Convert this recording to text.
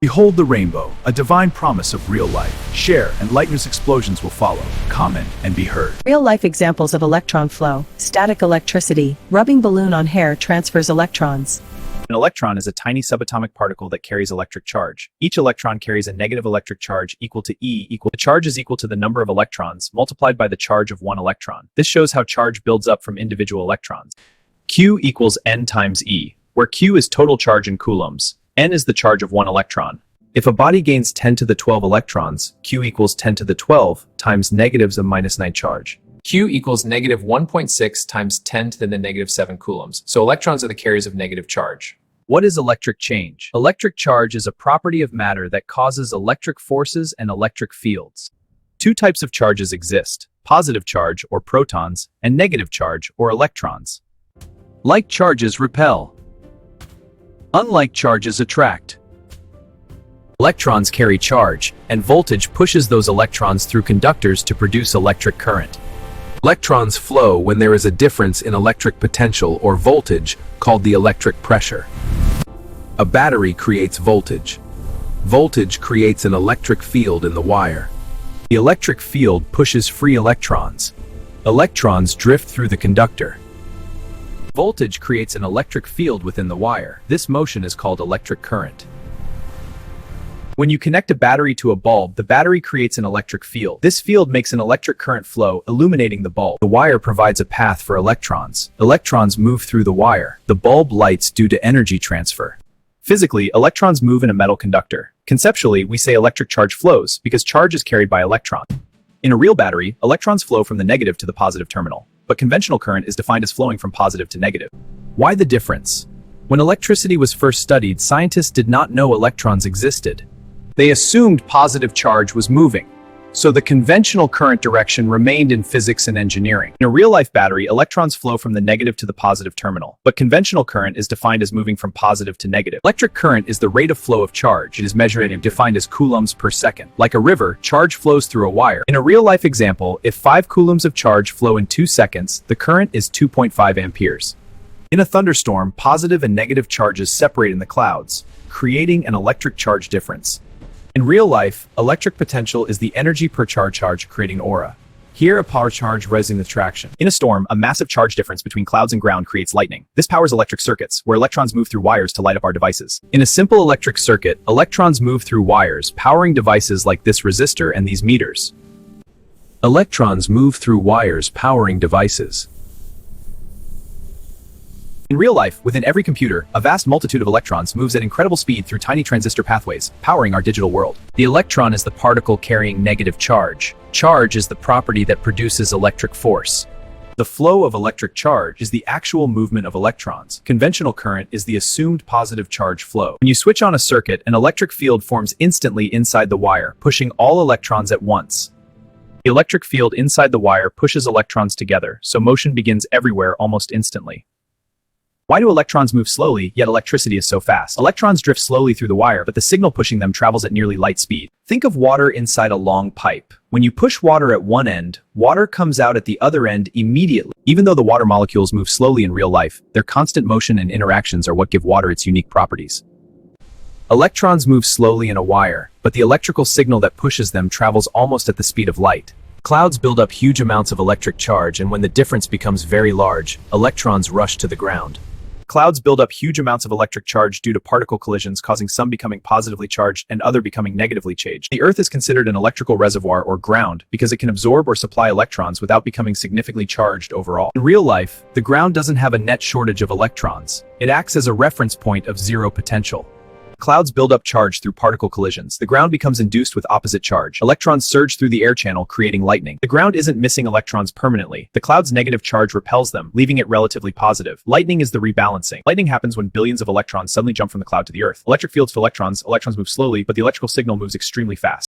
Behold the rainbow, a divine promise of real life. Share and lightness explosions will follow. Comment and be heard. Real-life examples of electron flow. Static electricity. Rubbing balloon on hair transfers electrons. An electron is a tiny subatomic particle that carries electric charge. Each electron carries a negative electric charge equal to the charge is equal to the number of electrons multiplied by the charge of one electron. This shows how charge builds up from individual electrons. Q equals N times E, where Q is total charge in coulombs. N is the charge of one electron. If a body gains 10 to the 12 electrons, Q equals 10 to the 12 times negatives of -9 charge. Q equals negative 1.6 times 10 to the negative 7 coulombs. So electrons are the carriers of negative charge. What is electric change? Electric charge is a property of matter that causes electric forces and electric fields. Two types of charges exist: positive charge, or protons, and negative charge, or electrons. Like charges repel. Unlike charges attract. Electrons carry charge, and voltage pushes those electrons through conductors to produce electric current. Electrons flow when there is a difference in electric potential or voltage called the electric pressure. A battery creates voltage. Voltage creates an electric field in the wire. The electric field pushes free electrons. Electrons drift through the conductor. Voltage creates an electric field within the wire. This motion is called electric current. When you connect a battery to a bulb, the battery creates an electric field. This field makes an electric current flow, illuminating the bulb. The wire provides a path for electrons. Electrons move through the wire. The bulb lights due to energy transfer. Physically, electrons move in a metal conductor. Conceptually, we say electric charge flows because charge is carried by electron. In a real battery, electrons flow from the negative to the positive terminal, but conventional current is defined as flowing from positive to negative. Why the difference? When electricity was first studied, scientists did not know electrons existed. They assumed positive charge was moving, so the conventional current direction remained in physics and engineering. In a real-life battery, electrons flow from the negative to the positive terminal, but conventional current is defined as moving from positive to negative. Electric current is the rate of flow of charge. It is measured and defined as coulombs per second. Like a river, charge flows through a wire. In a real-life example, if 5 coulombs of charge flow in 2 seconds, the current is 2.5 amperes. In a thunderstorm, positive and negative charges separate in the clouds, creating an electric charge difference. In real life, electric potential is the energy per charge creating aura. Here, a power charge rising with traction. In a storm, a massive charge difference between clouds and ground creates lightning. This powers electric circuits, where electrons move through wires to light up our devices. In a simple electric circuit, electrons move through wires, powering devices like this resistor and these meters. Electrons move through wires, powering devices. In real life, within every computer, a vast multitude of electrons moves at incredible speed through tiny transistor pathways, powering our digital world. The electron is the particle carrying negative charge. Charge is the property that produces electric force. The flow of electric charge is the actual movement of electrons. Conventional current is the assumed positive charge flow. When you switch on a circuit, an electric field forms instantly inside the wire, pushing all electrons at once. The electric field inside the wire pushes electrons together, so motion begins everywhere almost instantly. Why do electrons move slowly, yet electricity is so fast? Electrons drift slowly through the wire, but the signal pushing them travels at nearly light speed. Think of water inside a long pipe. When you push water at one end, water comes out at the other end immediately. Even though the water molecules move slowly in real life, their constant motion and interactions are what give water its unique properties. Electrons move slowly in a wire, but the electrical signal that pushes them travels almost at the speed of light. Clouds build up huge amounts of electric charge, and when the difference becomes very large, electrons rush to the ground. Clouds build up huge amounts of electric charge due to particle collisions, causing some becoming positively charged and other becoming negatively charged. The Earth is considered an electrical reservoir or ground because it can absorb or supply electrons without becoming significantly charged overall. In real life, the ground doesn't have a net shortage of electrons. It acts as a reference point of zero potential. Clouds build up charge through particle collisions. The ground becomes induced with opposite charge. Electrons surge through the air channel, creating lightning. The ground isn't missing electrons permanently. The cloud's negative charge repels them, leaving it relatively positive. Lightning is the rebalancing. Lightning happens when billions of electrons suddenly jump from the cloud to the earth. Electric fields fill electrons. Electrons move slowly, but the electrical signal moves extremely fast.